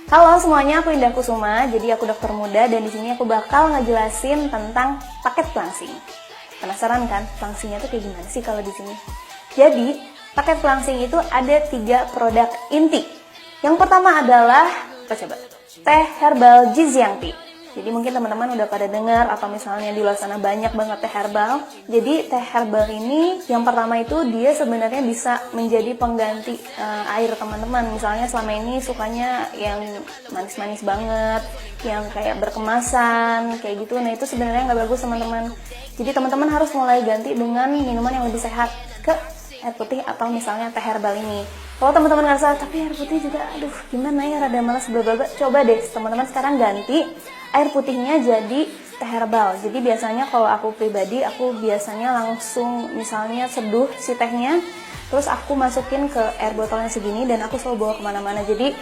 Halo semuanya, aku Indah Kusuma. Jadi aku dokter muda dan di sini aku bakal ngejelasin tentang paket pelangsing. Penasaran kan, pelangsingnya tuh kayak gimana sih kalau di sini? Jadi, paket pelangsing itu ada 3 produk inti. Yang pertama adalah, apa coba? Teh herbal Jizyang Tea. Jadi mungkin teman-teman udah pada dengar atau misalnya di luar sana banyak banget teh herbal. Jadi teh herbal ini yang pertama itu dia sebenarnya bisa menjadi pengganti air teman-teman. Misalnya selama ini sukanya yang manis-manis banget, yang kayak berkemasan, kayak gitu. Nah itu sebenarnya nggak bagus teman-teman. Jadi teman-teman harus mulai ganti dengan minuman yang lebih sehat ke air putih atau misalnya teh herbal ini. Kalau teman-teman ngerasa tapi air putih juga aduh gimana ya rada malas blablabla, coba deh teman-teman sekarang ganti air putihnya jadi teh herbal. Jadi biasanya kalau aku pribadi aku biasanya langsung misalnya seduh si tehnya, terus aku masukin ke air botolnya segini dan aku selalu bawa kemana-mana. Jadi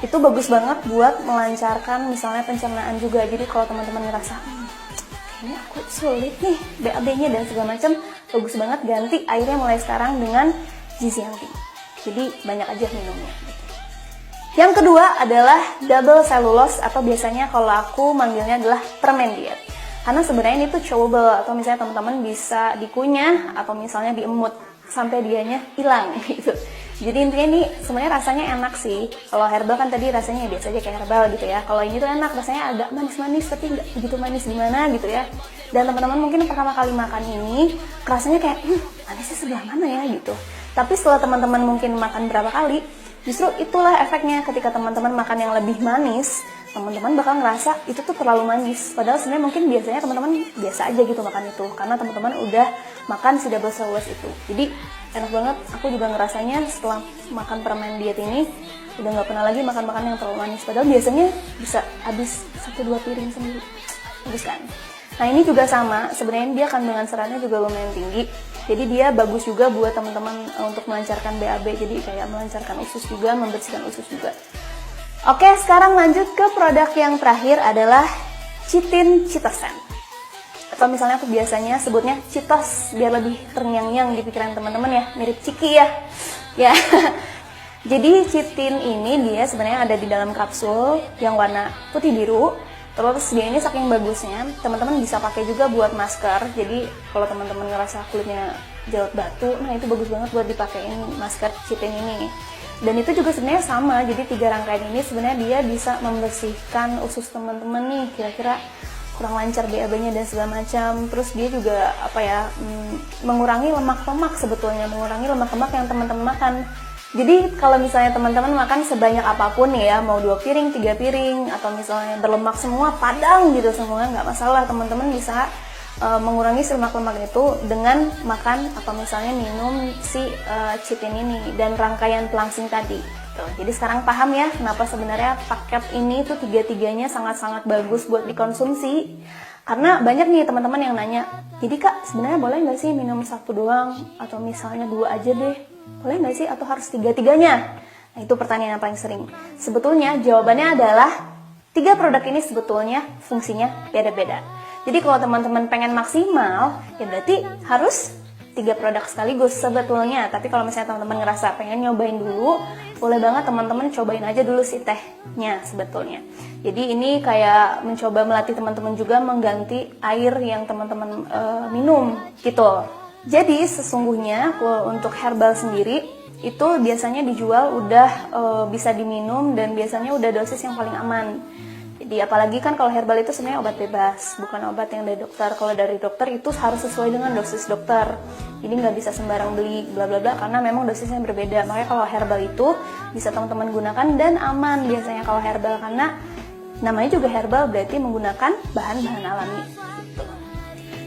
itu bagus banget buat melancarkan misalnya pencernaan juga. Jadi kalau teman-teman ngerasa kayaknya aku sulit nih BAB-nya dan segala macam, bagus banget ganti airnya mulai sekarang dengan Jizyang Tea. Jadi banyak aja minumnya. Yang kedua adalah double cellulose atau biasanya kalau aku manggilnya adalah permen diet. Karena sebenarnya ini tuh chewable atau misalnya teman-teman bisa dikunyah atau misalnya diemut sampai dianya hilang gitu. Jadi intinya ini sebenarnya rasanya enak sih. Kalau herbal kan tadi rasanya biasa aja kayak herbal gitu ya. Kalau ini tuh enak, rasanya agak manis-manis tapi nggak begitu manis gimana gitu ya. Dan teman-teman mungkin pertama kali makan ini rasanya kayak manisnya sebelah mana ya gitu. Tapi setelah teman-teman mungkin makan berapa kali, justru itulah efeknya ketika teman-teman makan yang lebih manis, teman-teman bakal ngerasa itu tuh terlalu manis. Padahal sebenarnya mungkin biasanya teman-teman biasa aja gitu makan itu, karena teman-teman udah makan si double cellulose itu. Jadi enak banget, aku juga ngerasanya setelah makan permen diet ini, udah nggak pernah lagi makan-makan yang terlalu manis. Padahal biasanya bisa habis 1-2 piring sendiri. Bagus kan? Nah ini juga sama, sebenarnya dia kandungan seratnya juga lumayan tinggi. Jadi dia bagus juga buat teman-teman untuk melancarkan BAB, jadi kayak melancarkan usus juga, membersihkan usus juga. Oke, sekarang lanjut ke produk yang terakhir adalah Chitin Chitosan. Atau misalnya aku biasanya sebutnya Chitos biar lebih terngiang-ngiang di pikiran teman-teman ya, mirip Ciki ya. Ya. Jadi Chitin ini dia sebenarnya ada di dalam kapsul yang warna putih biru. Terus dia ini saking bagusnya, teman-teman bisa pakai juga buat masker. Jadi kalau teman-teman ngerasa kulitnya jerawat batu, nah itu bagus banget buat dipakein masker Chitin ini. Dan itu juga sebenarnya sama, jadi 3 rangkaian ini sebenarnya dia bisa membersihkan usus teman-teman nih, kira-kira kurang lancar BAB-nya dan segala macam. Terus dia juga mengurangi lemak-lemak sebetulnya, mengurangi lemak-lemak yang teman-teman makan. Jadi kalau misalnya teman-teman makan sebanyak apapun ya, mau 2 piring, 3 piring, atau misalnya berlemak semua, padang gitu semua, nggak masalah, teman-teman bisa mengurangi si lemak-lemak itu dengan makan atau misalnya minum si Chitin ini dan rangkaian pelangsing tadi. Tuh, jadi sekarang paham ya kenapa sebenarnya paket ini tuh 3-tiganya sangat-sangat bagus buat dikonsumsi. Karena banyak nih teman-teman yang nanya, jadi kak sebenarnya boleh nggak sih minum 1 doang atau misalnya 2 aja deh? Boleh nggak sih atau harus 3-tiganya? Nah itu pertanyaan yang paling sering. Sebetulnya jawabannya adalah 3 produk ini sebetulnya fungsinya beda-beda. Jadi kalau teman-teman pengen maksimal, ya berarti harus 3 produk sekaligus sebetulnya. Tapi kalau misalnya teman-teman ngerasa pengen nyobain dulu, boleh banget teman-teman cobain aja dulu si tehnya sebetulnya. Jadi ini kayak mencoba melatih teman-teman juga mengganti air yang teman-teman minum gitu. Jadi sesungguhnya untuk herbal sendiri itu biasanya dijual udah bisa diminum dan biasanya udah dosis yang paling aman. Jadi apalagi kan kalau herbal itu sebenarnya obat bebas, bukan obat yang dari dokter. Kalau dari dokter itu harus sesuai dengan dosis dokter. Jadi nggak bisa sembarang beli bla bla bla karena memang dosisnya berbeda. Makanya kalau herbal itu bisa teman-teman gunakan dan aman biasanya kalau herbal karena namanya juga herbal berarti menggunakan bahan-bahan alami.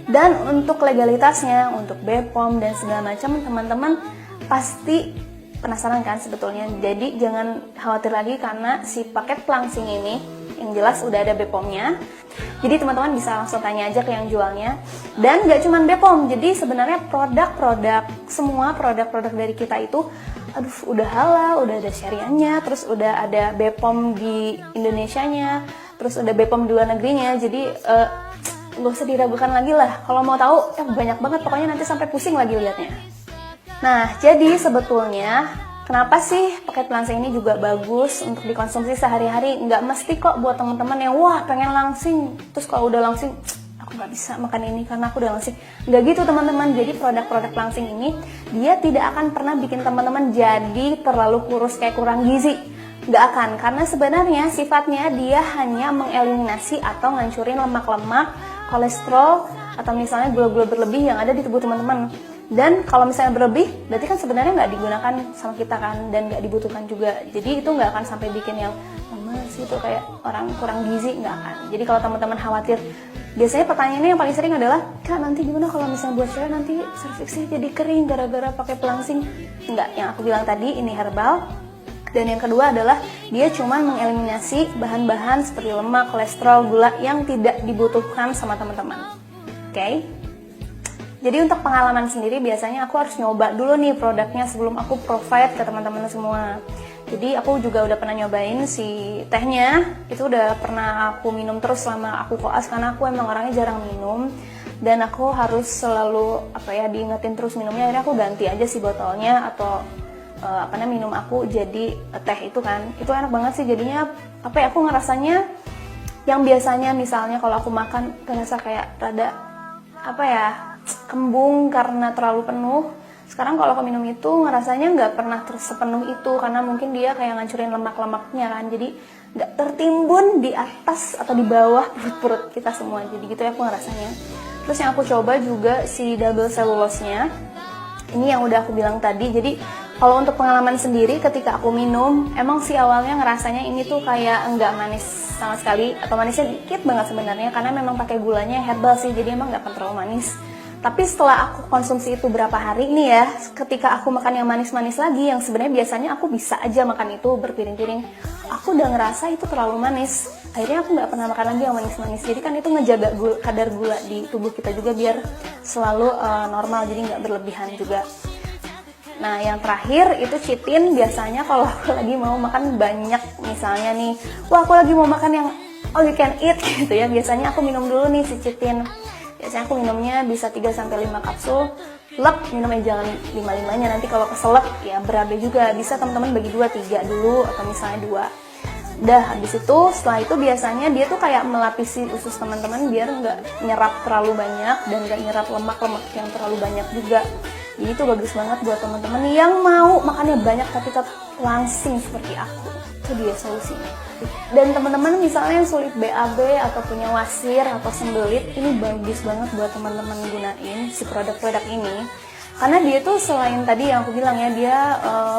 Dan untuk legalitasnya, untuk BPOM dan segala macam, teman-teman pasti penasaran kan sebetulnya. Jadi jangan khawatir lagi karena si paket pelangsing ini yang jelas udah ada BPOM-nya. Jadi teman-teman bisa langsung tanya aja ke yang jualnya. Dan gak cuma BPOM, jadi sebenarnya semua produk-produk dari kita itu udah halal, udah ada syariahnya, terus udah ada BPOM di Indonesianya, terus udah BPOM di luar negerinya. Jadi nggak usah diragukan lagi lah. Kalau mau tahu, banyak banget pokoknya nanti sampai pusing lagi liatnya. Nah, jadi sebetulnya Kenapa sih paket pelangsing ini juga bagus untuk dikonsumsi sehari-hari? Nggak mesti kok buat teman-teman yang wah pengen langsing, terus kalau udah langsing aku nggak bisa makan ini karena aku udah langsing. Nggak gitu teman-teman. Jadi produk-produk langsing ini dia tidak akan pernah bikin teman-teman jadi terlalu kurus kayak kurang gizi. Nggak akan, karena sebenarnya sifatnya dia hanya mengeliminasi atau ngancurin lemak-lemak, kolesterol, atau misalnya gula-gula berlebih yang ada di tubuh teman-teman. Dan kalau misalnya berlebih, berarti kan sebenarnya nggak digunakan sama kita kan, dan nggak dibutuhkan juga. Jadi itu nggak akan sampai bikin yang lemes gitu kayak orang kurang gizi, nggak akan. Jadi kalau teman-teman khawatir, biasanya pertanyaannya yang paling sering adalah, Kak nanti gimana kalau misalnya buat cewek nanti serviksnya jadi kering gara-gara pakai pelangsing? Nggak, yang aku bilang tadi ini herbal. Dan yang kedua adalah dia cuma mengeliminasi bahan-bahan seperti lemak, kolesterol, gula yang tidak dibutuhkan sama teman-teman. Oke? Jadi untuk pengalaman sendiri biasanya aku harus nyoba dulu nih produknya sebelum aku provide ke teman-teman semua. Jadi aku juga udah pernah nyobain si tehnya, itu udah pernah aku minum terus selama aku koas karena aku emang orangnya jarang minum dan aku harus selalu diingetin terus minumnya. Akhirnya aku ganti aja si botolnya atau minum aku jadi teh itu kan. Itu enak banget sih jadinya aku ngerasanya yang biasanya misalnya kalau aku makan terasa kayak rada kembung karena terlalu penuh. Sekarang kalau aku minum itu ngerasanya nggak pernah sepenuh itu karena mungkin dia kayak ngancurin lemak-lemaknya kan, jadi nggak tertimbun di atas atau di bawah perut-perut kita semua. Jadi gitu ya aku ngerasanya. Terus yang aku coba juga si double cellulose-nya. Ini yang udah aku bilang tadi. Jadi kalau untuk pengalaman sendiri ketika aku minum, emang sih awalnya ngerasanya ini tuh kayak nggak manis sama sekali atau manisnya dikit banget sebenarnya karena memang pakai gulanya herbal sih, jadi emang nggak akan terlalu manis. Tapi setelah aku konsumsi itu berapa hari ini ya, ketika aku makan yang manis-manis lagi, yang sebenarnya biasanya aku bisa aja makan itu berpiring-piring, aku udah ngerasa itu terlalu manis. Akhirnya aku nggak pernah makan lagi yang manis-manis. Jadi kan itu ngejaga kadar gula di tubuh kita juga biar selalu normal, jadi nggak berlebihan juga. Nah yang terakhir itu chitin. Biasanya kalau aku lagi mau makan banyak, misalnya nih, wah aku lagi mau makan yang all you can eat gitu ya, biasanya aku minum dulu nih si chitin. Biasanya aku minumnya bisa 3-5 kapsul. Lep, minumnya jangan 5-5-nya, nanti kalau keselep ya berabe juga. Bisa teman-teman bagi 2-3 dulu atau misalnya 2. Udah habis itu, setelah itu biasanya dia tuh kayak melapisi usus teman-teman biar nggak nyerap terlalu banyak dan nggak nyerap lemak-lemak yang terlalu banyak juga. Jadi itu bagus banget buat teman-teman yang mau makannya banyak tapi tetap langsing seperti aku. Itu dia solusinya. Dan teman-teman misalnya yang sulit BAB atau punya wasir atau sembelit, ini bagus banget buat teman-teman gunain si produk-produk ini. Karena dia tuh selain tadi yang aku bilang ya, dia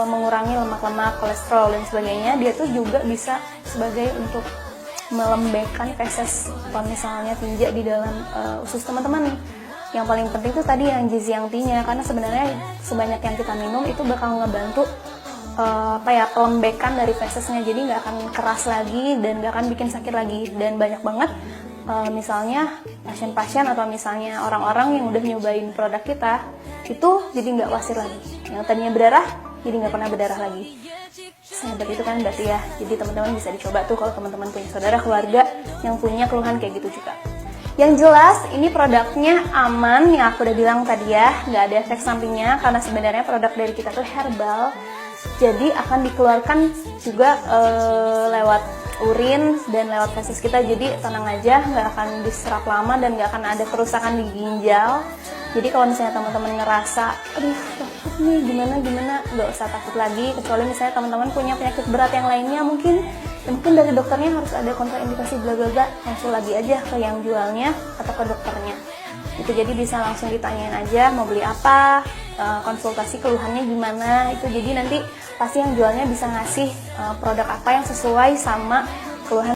mengurangi lemak-lemak, kolesterol dan sebagainya, dia tuh juga bisa sebagai untuk melembekkan feses kalau misalnya tinja di dalam usus teman-teman. Yang paling penting tuh tadi yang gizi yang tinggi, karena sebenarnya sebanyak yang kita minum itu bakal ngebantu pelembekan dari fesesnya, jadi nggak akan keras lagi dan nggak akan bikin sakit lagi. Dan banyak banget misalnya pasien-pasien atau misalnya orang-orang yang udah nyobain produk kita itu jadi nggak wasir lagi, yang tadinya berdarah jadi nggak pernah berdarah lagi. Sehebat itu kan berarti ya. Jadi teman-teman bisa dicoba tuh kalau teman-teman punya saudara keluarga yang punya keluhan kayak gitu juga. Yang jelas ini produknya aman, yang aku udah bilang tadi ya, nggak ada efek sampingnya karena sebenarnya produk dari kita tuh herbal. Jadi akan dikeluarkan juga lewat urin dan lewat feses kita, jadi tenang aja, nggak akan diserap lama dan nggak akan ada kerusakan di ginjal. Jadi kalau misalnya teman-teman ngerasa, aduh takut nih gimana, nggak usah takut lagi, kecuali misalnya teman-teman punya penyakit berat yang lainnya, mungkin dari dokternya harus ada kontraindikasi bla bla bla, langsung lagi aja ke yang jualnya atau ke dokternya. Itu jadi bisa langsung ditanyain aja mau beli apa, konsultasi keluhannya gimana, itu jadi nanti pasti yang jualnya bisa ngasih produk apa yang sesuai sama